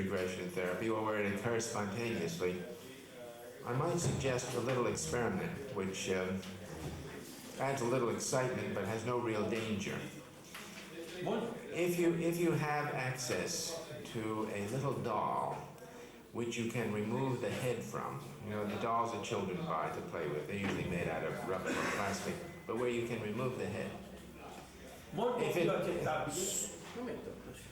regression therapy, or where it occurs spontaneously, I might suggest a little experiment which adds a little excitement but has no real danger. If you have access to a little doll which you can remove the head from, you know, the dolls that children buy to play with, they're usually made out of rubber or plastic, but where you can remove the head.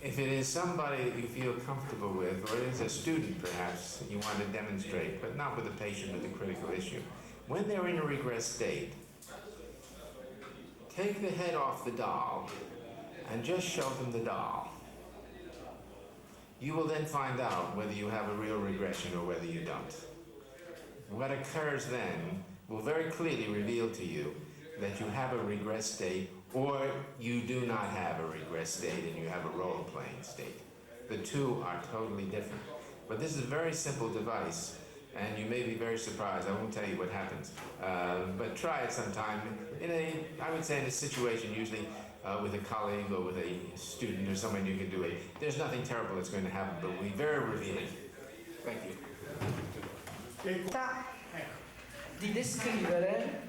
If it is somebody that you feel comfortable with, or it is a student perhaps that you want to demonstrate, but not with a patient with a critical issue, when they're in a regress state, take the head off the doll and just show them the doll. You will then find out whether you have a real regression or whether you don't. What occurs then will very clearly reveal to you that you have a regress state, or you do not have a regress state and you have a role-playing state. The two are totally different. But this is a very simple device, and you may be very surprised. I won't tell you what happens, but try it sometime. I would say in a situation, usually with a colleague or with a student or someone you can do it. There's nothing terrible that's going to happen, but it will be very revealing. Thank you. Di descrivere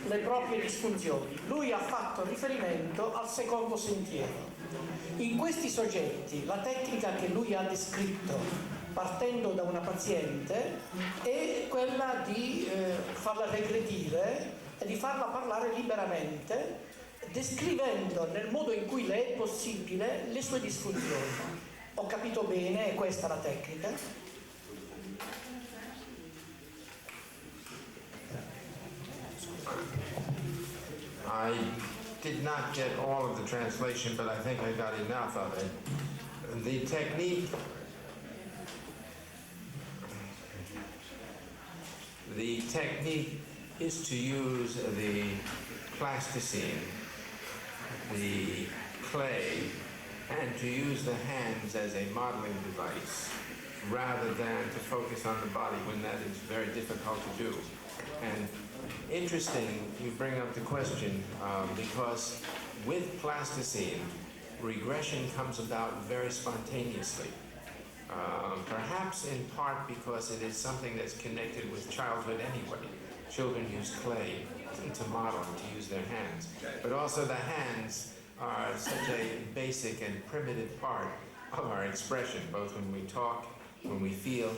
le proprie disfunzioni. Lui ha fatto riferimento al secondo sentiero. In questi soggetti la tecnica che lui ha descritto partendo da una paziente è quella di farla regredire e di farla parlare liberamente, descrivendo nel modo in cui le è possibile le sue disfunzioni. Ho capito bene, è questa la tecnica? I did not get all of the translation, but I think I got enough of it. The technique is to use the plasticine, the clay, and to use the hands as a modeling device rather than to focus on the body when that is very difficult to do. And interesting you bring up the question because with plasticine, regression comes about very spontaneously. Perhaps in part because it is something that's connected with childhood anyway. Children use clay to model, to use their hands. But also the hands are such a basic and primitive part of our expression, both when we talk, when we feel.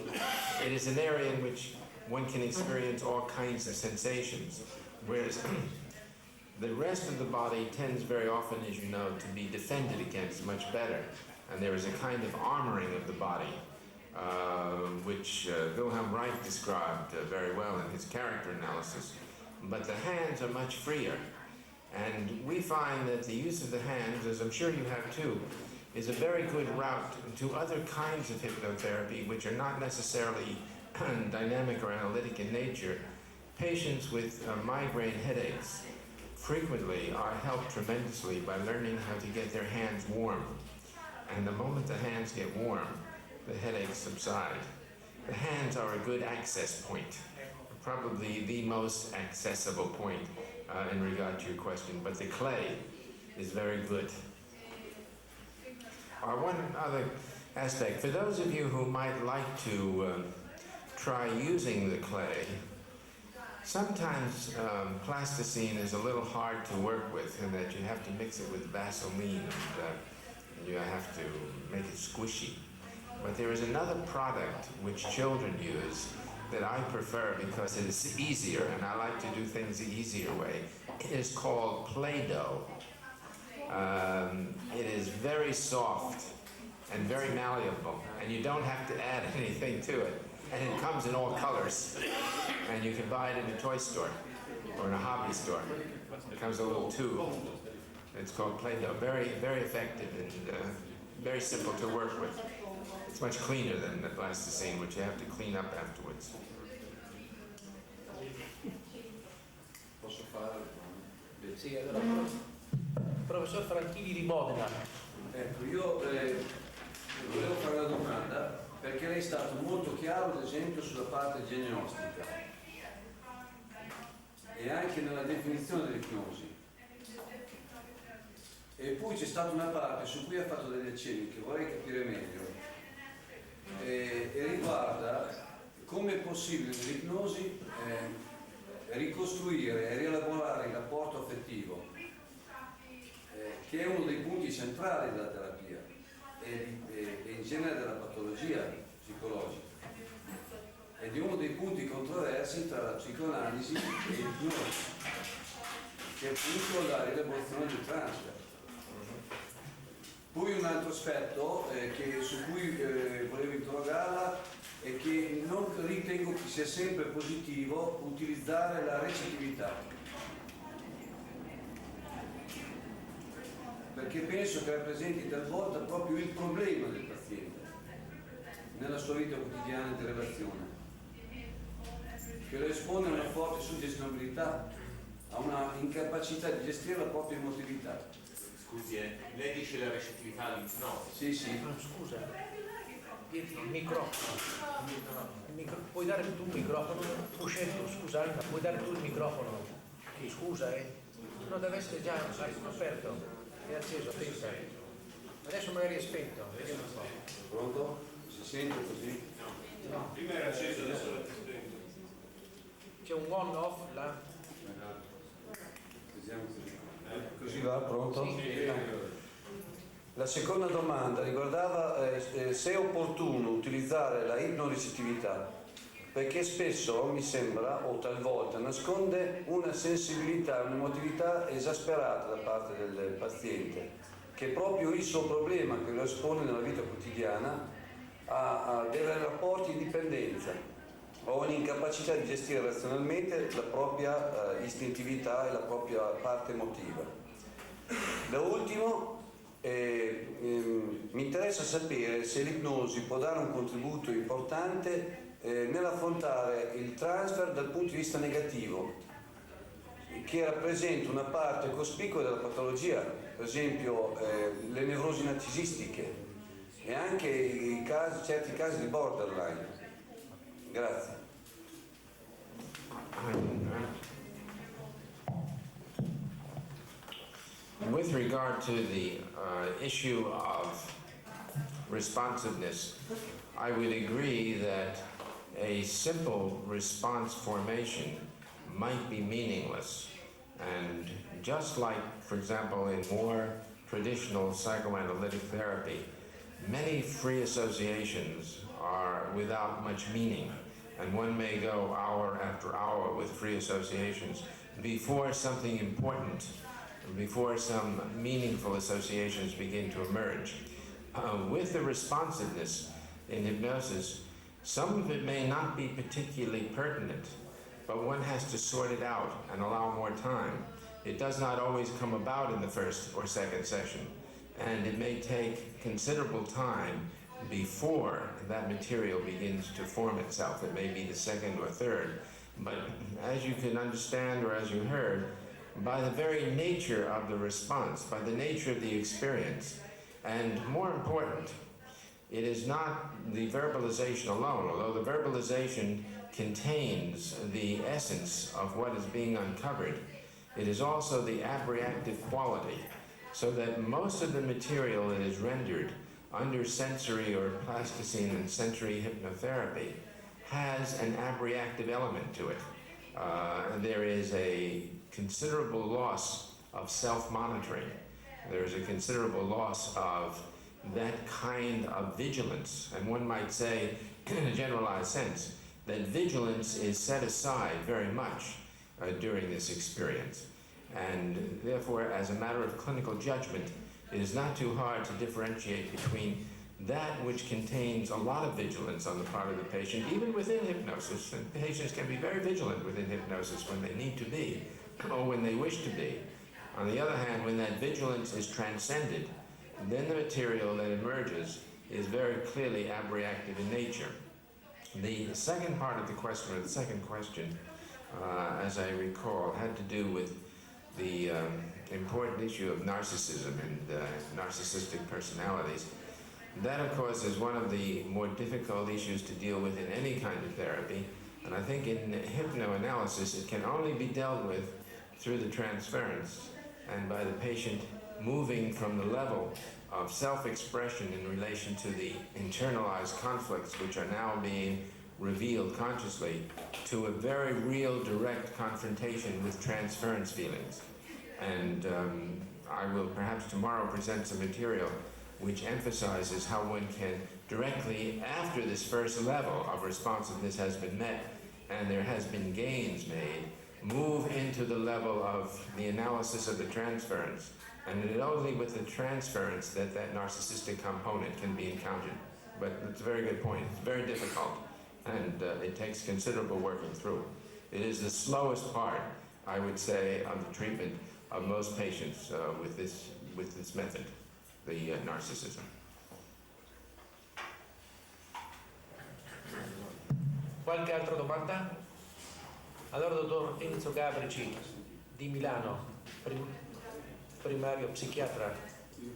It is an area in which one can experience all kinds of sensations, whereas the rest of the body tends very often, as you know, to be defended against much better. And there is a kind of armoring of the body, which Wilhelm Reich described very well in his character analysis. But the hands are much freer. And we find that the use of the hands, as I'm sure you have too, is a very good route to other kinds of hypnotherapy, which are not necessarily dynamic or analytic in nature. Patients with migraine headaches frequently are helped tremendously by learning how to get their hands warm. And the moment the hands get warm, the headaches subside. The hands are a good access point, probably the most accessible point in regard to your question, but the clay is very good. One other aspect, for those of you who might like to try using the clay, sometimes plasticine is a little hard to work with in that you have to mix it with Vaseline and you have to make it squishy. But there is another product which children use that I prefer because it is easier, and I like to do things the easier way. It is called Play-Doh. It is very soft and very malleable, and you don't have to add anything to it. And it comes in all colors, and you can buy it in a toy store or in a hobby store. It comes in a little tube. It's called Play-Doh. Very, very effective and very simple to work with. It's much cleaner than the plasticine, which you have to clean up afterwards. Posso fare? Sì, allora, professor Franchini di Modena. Ecco, io volevo fare una domanda, perché lei è stato molto chiaro, ad esempio, sulla parte geneostica e anche nella definizione dell'ipnosi. E poi c'è stata una parte su cui ha fatto degli accenni che vorrei capire meglio. possibile nell'ipnosi ricostruire e rielaborare il rapporto affettivo, che è uno dei punti centrali della terapia e in genere della patologia psicologica, ed è uno dei punti controversi tra la psicoanalisi e l'ipnosi, che è appunto la rielaborazione del transfer. Poi un altro aspetto su cui volevo interrogarla è che non ritengo che sia sempre positivo utilizzare la recettività, perché penso che rappresenti talvolta proprio il problema del paziente nella sua vita quotidiana di relazione, che lo espone a una forte suggestionabilità, a una incapacità di gestire la propria emotività. Scusi, lei dice la recettività all'ipnosi? Sì, sì. Scusa, Pietro, il microfono. Puoi dare tu il microfono? Scusa, Anna, puoi dare tu il microfono? Scusa, non deve essere già aperto, è acceso, pensa. Adesso magari è spento, vediamo un po'. Pronto? Si sente così? No. Prima era acceso, adesso è spento. C'è un on-off là? Vediamo così va, pronto? Sì. La seconda domanda riguardava se è opportuno utilizzare la ipnorecettività, perché spesso mi sembra, o talvolta, nasconde una sensibilità, un'emotività esasperata da parte del paziente, che è proprio il suo problema che lo espone nella vita quotidiana a dei rapporti di dipendenza o un'incapacità di gestire razionalmente la propria istintività e la propria parte emotiva. Da ultimo, mi interessa sapere se l'ipnosi può dare un contributo importante nell'affrontare il transfer dal punto di vista negativo, che rappresenta una parte cospicua della patologia, per esempio le nevrosi narcisistiche e anche certi casi di borderline. Grazie. With regard to the issue of responsiveness, I would agree that a simple response formation might be meaningless. And just like, for example, in more traditional psychoanalytic therapy, many free associations are without much meaning, and one may go hour after hour with free associations before something important, before some meaningful associations begin to emerge. With the responsiveness in hypnosis, some of it may not be particularly pertinent, but one has to sort it out and allow more time. It does not always come about in the first or second session, and it may take considerable time before that material begins to form itself. It may be the second or third, but as you can understand, or as you heard, by the very nature of the response, by the nature of the experience, and more important, it is not the verbalization alone, although the verbalization contains the essence of what is being uncovered. It is also the abreactive quality, so that most of the material that is rendered under sensory or plasticine and sensory hypnotherapy has an abreactive element to it. There is a considerable loss of self-monitoring. There is a considerable loss of that kind of vigilance, and one might say, in a generalized sense, that vigilance is set aside very much during this experience. And therefore, as a matter of clinical judgment, it is not too hard to differentiate between that which contains a lot of vigilance on the part of the patient, even within hypnosis, and patients can be very vigilant within hypnosis when they need to be, or when they wish to be. On the other hand, when that vigilance is transcended, then the material that emerges is very clearly abreactive in nature. The second part of the question, or the second question, as I recall, had to do with the important issue of narcissism and narcissistic personalities. That, of course, is one of the more difficult issues to deal with in any kind of therapy, and I think in hypnoanalysis it can only be dealt with through the transference and by the patient moving from the level of self-expression in relation to the internalized conflicts which are now being revealed consciously to a very real direct confrontation with transference feelings. And I will perhaps tomorrow present some material which emphasizes how one can directly, after this first level of responsiveness has been met and there has been gains made, move into the level of the analysis of the transference. And it is only with the transference that that narcissistic component can be encountered. But it's a very good point. It's very difficult, and it takes considerable working through. It is the slowest part, I would say, of the treatment of most patients with this method, the narcissism. Qualche altra domanda? Allora, dottor Enzo Gabrici di Milano, primario psichiatra.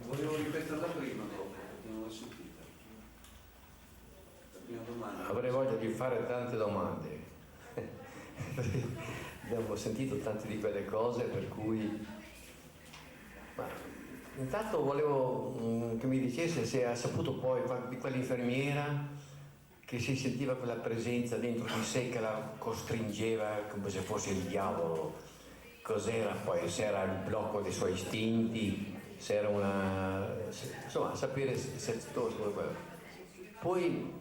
Volevo ripeterla prima proprio, perché non l'ho sentita. La prima domanda. Avrei voglia di fare tante domande. Abbiamo sentito tante di quelle cose per cui... Ma intanto volevo che mi dicesse se ha saputo poi di quell'infermiera che si sentiva quella presenza dentro di sé che la costringeva come se fosse il diavolo. Cos'era poi? Se era il blocco dei suoi istinti, se era una... insomma, sapere se tutto quello. Poi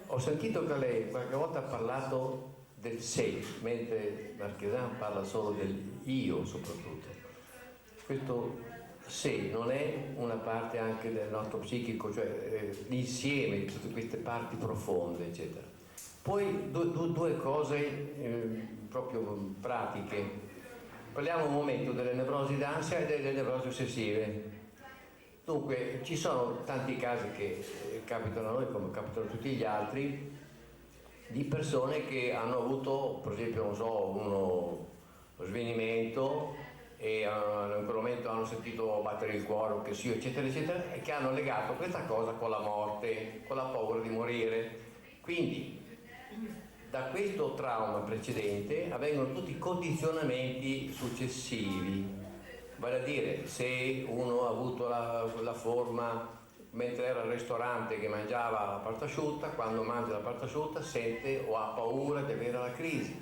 ho sentito che lei qualche volta ha parlato del sé, mentre Marchesan parla solo del io soprattutto. Questo sé non è una parte anche del nostro psichico, cioè l'insieme di tutte queste parti profonde, eccetera. Poi due cose proprio pratiche. Parliamo un momento delle nevrosi d'ansia e delle nevrosi ossessive. Dunque, ci sono tanti casi che capitano a noi, come capitano a tutti gli altri, di persone che hanno avuto, per esempio, non so, uno svenimento e in quel momento hanno sentito battere il cuore, che sia, eccetera, eccetera, e che hanno legato questa cosa con la morte, con la paura di morire. Quindi, da questo trauma precedente avvengono tutti i condizionamenti successivi, vale a dire se uno ha avuto la forma mentre era al ristorante che mangiava la pasta asciutta, quando mangia la pasta asciutta sente o ha paura di avere la crisi,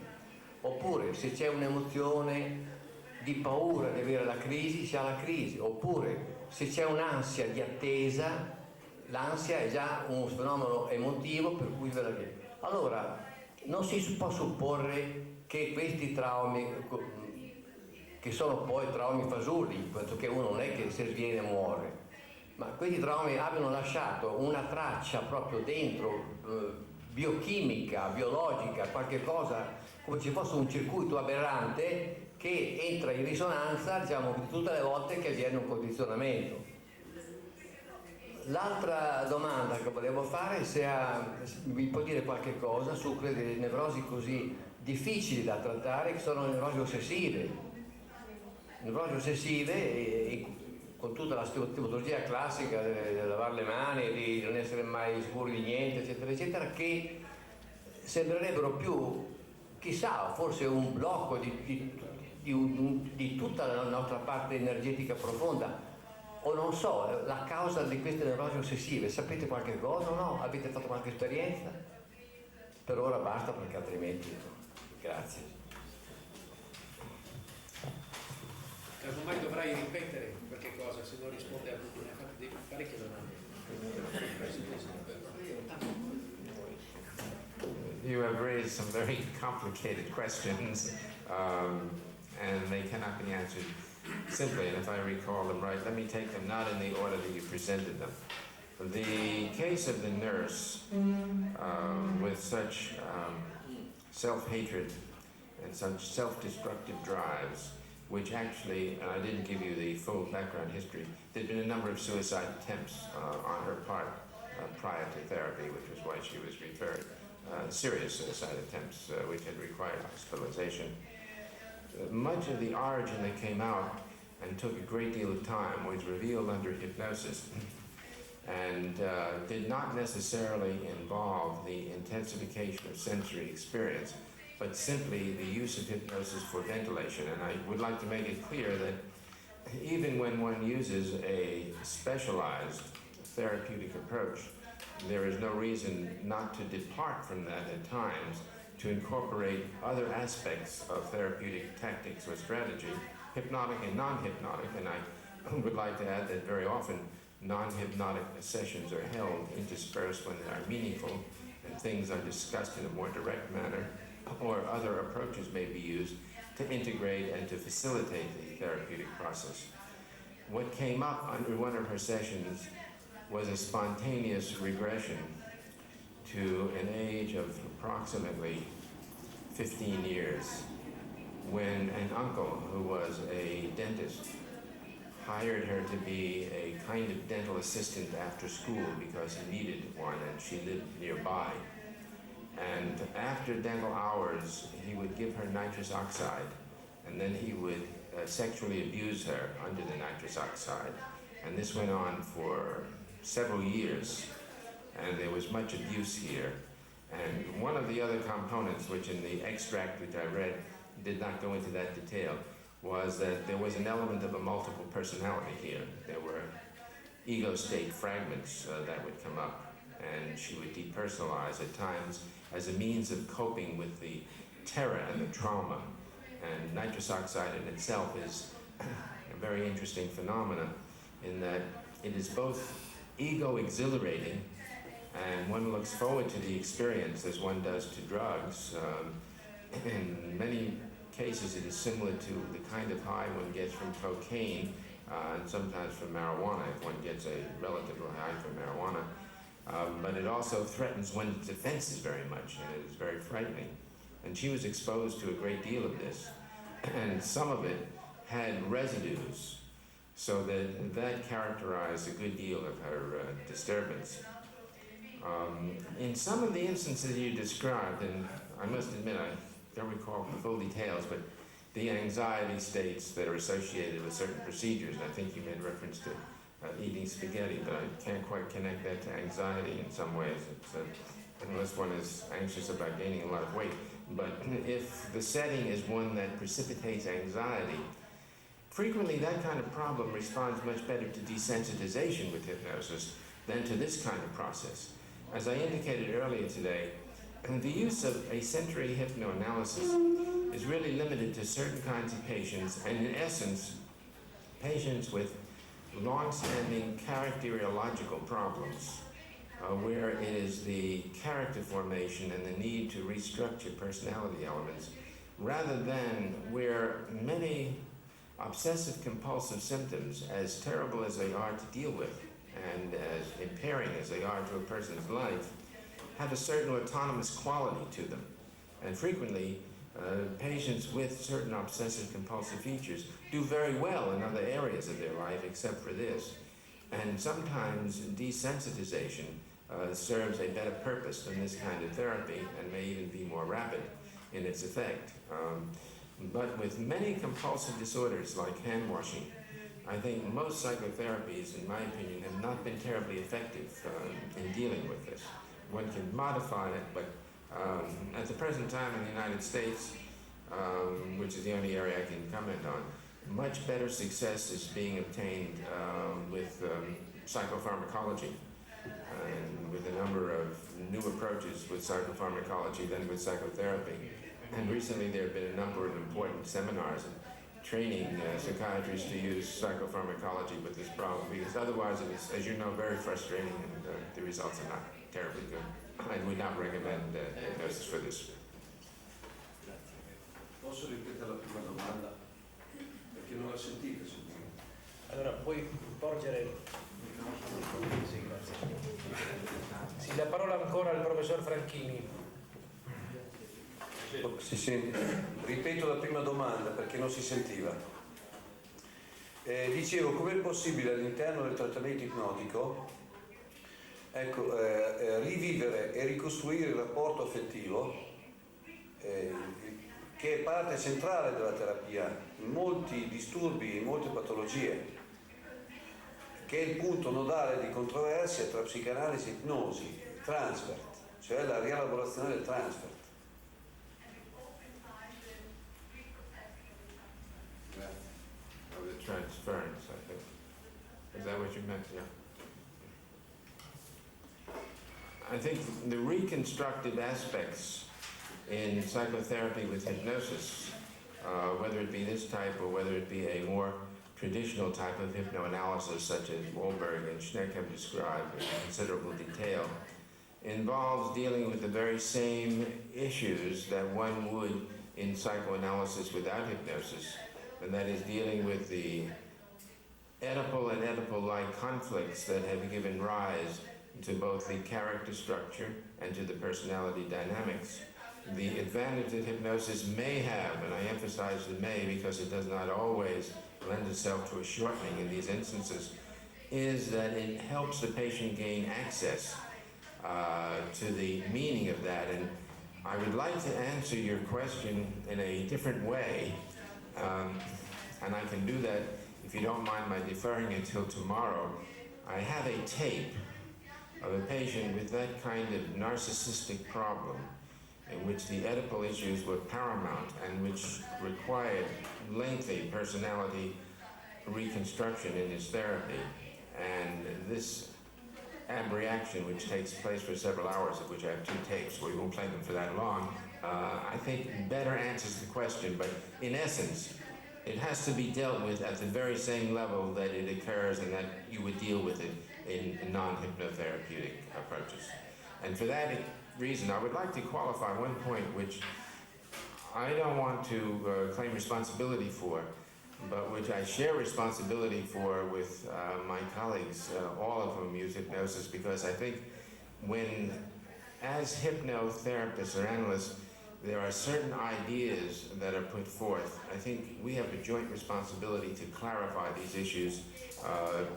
oppure se c'è un'emozione di paura di avere la crisi si ha la crisi, oppure se c'è un'ansia di attesa, l'ansia è già un fenomeno emotivo per cui ve la crisi. Allora non si può supporre che questi traumi, che sono poi traumi fasulli, perché uno non è che se sviene muore, ma questi traumi abbiano lasciato una traccia proprio dentro, biochimica, biologica, qualche cosa, come se fosse un circuito aberrante che entra in risonanza, diciamo, tutte le volte che avviene un condizionamento. L'altra domanda che volevo fare è se mi può dire qualche cosa su quelle nevrosi così difficili da trattare, che sono le nevrosi ossessive. Nevrosi ossessive, con tutta la tipologia classica di lavare le mani, di non essere mai sicuri di niente, eccetera, eccetera, che sembrerebbero più, chissà, forse un blocco di tutta la nostra parte energetica profonda. O non so, la causa di queste nevrosi ossessive, sapete qualche cosa o no? Avete fatto qualche esperienza? Per ora basta perché altrimenti... Grazie. Casomai dovrai ripetere qualche cosa se non risponde a tutti, ne ha fatte parecchie domande. You have raised some very complicated questions, and they cannot be answered simply, and if I recall them right, let me take them not in the order that you presented them. The case of the nurse with such self-hatred and such self-destructive drives, which actually, and I didn't give you the full background history, there'd been a number of suicide attempts on her part prior to therapy, which was why she was referred, serious suicide attempts which had required hospitalization. Much of the origin that came out and took a great deal of time was revealed under hypnosis and did not necessarily involve the intensification of sensory experience, but simply the use of hypnosis for ventilation. And I would like to make it clear that even when one uses a specialized therapeutic approach, there is no reason not to depart from that at times to incorporate other aspects of therapeutic tactics or strategy, hypnotic and non-hypnotic, and I would like to add that very often non-hypnotic sessions are held interspersed when they are meaningful and things are discussed in a more direct manner, or other approaches may be used to integrate and to facilitate the therapeutic process. What came up under one of her sessions was a spontaneous regression to an age of approximately 15 years, when an uncle who was a dentist hired her to be a kind of dental assistant after school because he needed one and she lived nearby. And after dental hours, he would give her nitrous oxide, and then he would sexually abuse her under the nitrous oxide. And this went on for several years, and there was much abuse here. And one of the other components, which in the extract which I read did not go into that detail, was that there was an element of a multiple personality here. There were ego state fragments that would come up, and she would depersonalize at times as a means of coping with the terror and the trauma. And nitrous oxide in itself is a very interesting phenomenon in that it is both ego exhilarating, and one looks forward to the experience as one does to drugs. In many cases, it is similar to the kind of high one gets from cocaine and sometimes from marijuana, if one gets a relative high from marijuana. But it also threatens one's defenses very much, and it is very frightening. And she was exposed to a great deal of this, and some of it had residues, so that characterized a good deal of her disturbance. In some of the instances you described, and I must admit I don't recall the full details, but the anxiety states that are associated with certain procedures, and I think you made reference to eating spaghetti, but I can't quite connect that to anxiety in some ways. It's, unless one is anxious about gaining a lot of weight. But if the setting is one that precipitates anxiety, frequently that kind of problem responds much better to desensitization with hypnosis than to this kind of process. As I indicated earlier today, the use of a sensory hypnoanalysis is really limited to certain kinds of patients, and in essence, patients with long-standing characteriological problems, where it is the character formation and the need to restructure personality elements, rather than where many obsessive-compulsive symptoms, as terrible as they are to deal with and as impairing as they are to a person's life, have a certain autonomous quality to them. And frequently, patients with certain obsessive-compulsive features do very well in other areas of their life except for this. And sometimes desensitization serves a better purpose than this kind of therapy and may even be more rapid in its effect. But with many compulsive disorders like hand washing, I think most psychotherapies, in my opinion, have not been terribly effective in dealing with this. One can modify it, but at the present time in the United States, which is the only area I can comment on, much better success is being obtained with psychopharmacology and with a number of new approaches with psychopharmacology than with psychotherapy. And recently there have been a number of important seminars training psychiatrists to use psychopharmacology with this problem, because otherwise it is, as you know, very frustrating, and the results are not terribly good. I would not recommend hypnosis for this. Posso ripetere la prima domanda? Perché non l'ho sentita. Allora, puoi porgere... Sì, grazie. Sì, la parola ancora al professor Franchini. Si sente. Ripeto la prima domanda perché non si sentiva. Dicevo, com'è possibile all'interno del trattamento ipnotico rivivere e ricostruire il rapporto affettivo, che è parte centrale della terapia in molti disturbi, in molte patologie, che è il punto nodale di controversia tra psicanalisi e ipnosi, transfert, cioè la rielaborazione del transfert. Of the transference, I think. Is that what you meant? Yeah. I think the reconstructive aspects in psychotherapy with hypnosis, whether it be this type or whether it be a more traditional type of hypnoanalysis such as Wahlberg and Schneck have described in considerable detail, involves dealing with the very same issues that one would in psychoanalysis without hypnosis, and that is dealing with the Oedipal and Oedipal-like conflicts that have given rise to both the character structure and to the personality dynamics. The advantage that hypnosis may have, and I emphasize the may because it does not always lend itself to a shortening in these instances, is that it helps the patient gain access to the meaning of that. And I would like to answer your question in a different way, and I can do that if you don't mind my deferring until tomorrow. I have a tape of a patient with that kind of narcissistic problem in which the Oedipal issues were paramount and which required lengthy personality reconstruction in his therapy. And this abreaction, which takes place for several hours, of which I have 2 tapes, we won't play them for that long, I think better answers the question. But in essence, it has to be dealt with at the very same level that it occurs and that you would deal with it in non-hypnotherapeutic approaches. And for that reason, I would like to qualify one point which I don't want to claim responsibility for, but which I share responsibility for with my colleagues, all of whom use hypnosis, because I think when, as hypnotherapists or analysts, there are certain ideas that are put forth, I think we have a joint responsibility to clarify these issues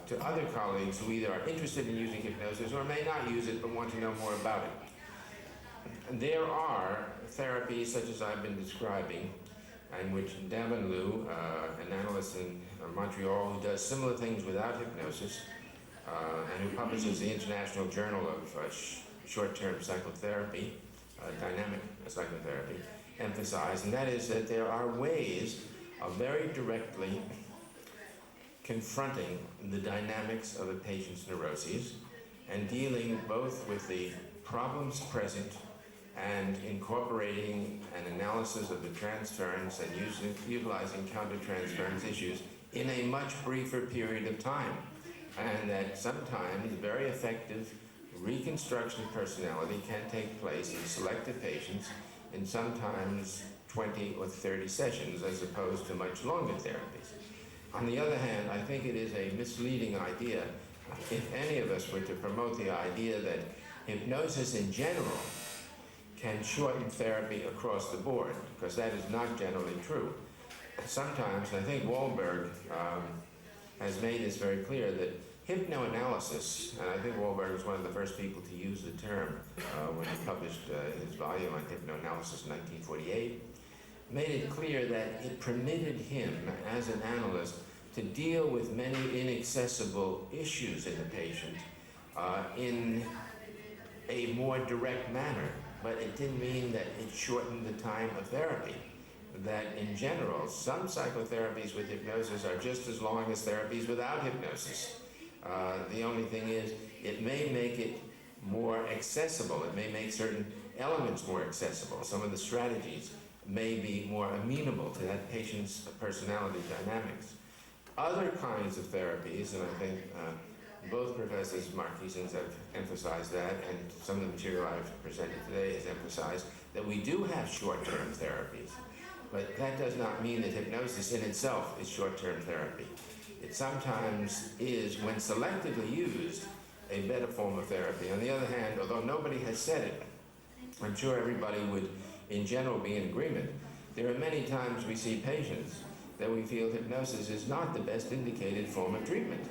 to other colleagues who either are interested in using hypnosis or may not use it but want to know more about it. There are therapies such as I've been describing, in which Davin Liu, an analyst in Montreal who does similar things without hypnosis, and who publishes the International Journal of Short-Term Psychotherapy, Dynamic Psychotherapy, emphasize, and that is that there are ways of very directly confronting the dynamics of a patient's neuroses and dealing both with the problems present and incorporating an analysis of the transference and utilizing countertransference issues in a much briefer period of time. And that sometimes very effective reconstruction of personality can take place in selected patients in sometimes 20 or 30 sessions as opposed to much longer therapies. On the other hand, I think it is a misleading idea if any of us were to promote the idea that hypnosis in general can shorten therapy across the board, because that is not generally true. Sometimes, and I think Wahlberg has made this very clear, that hypnoanalysis, and I think Wahlberg was one of the first people to use the term when he published his volume on hypnoanalysis in 1948, made it clear that it permitted him, as an analyst, to deal with many inaccessible issues in the patient in a more direct manner. But it didn't mean that it shortened the time of therapy. That in general, some psychotherapies with hypnosis are just as long as therapies without hypnosis. The only thing is, it may make it more accessible. It may make certain elements more accessible. Some of the strategies may be more amenable to that patient's personality dynamics. Other kinds of therapies, and I think both Professors Marquisens have emphasized that, and some of the material I've presented today has emphasized that we do have short-term therapies. But that does not mean that hypnosis in itself is short-term therapy. It sometimes is, when selectively used, a better form of therapy. On the other hand, although nobody has said it, I'm sure everybody would in general be in agreement, there are many times we see patients that we feel hypnosis is not the best indicated form of treatment,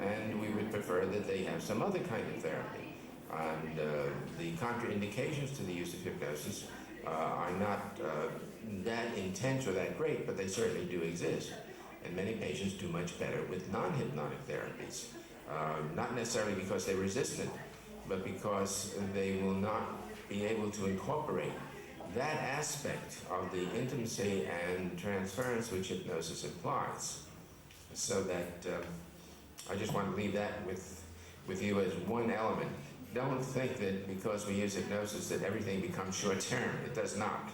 and we would prefer that they have some other kind of therapy. And the contraindications to the use of hypnosis are not that intense or that great, but they certainly do exist. And many patients do much better with non-hypnotic therapies, not necessarily because they're resistant, but because they will not be able to incorporate that aspect of the intimacy and transference which hypnosis implies. So that I just want to leave that with you as one element. don't think that because we use hypnosis that everything becomes short term. It does not.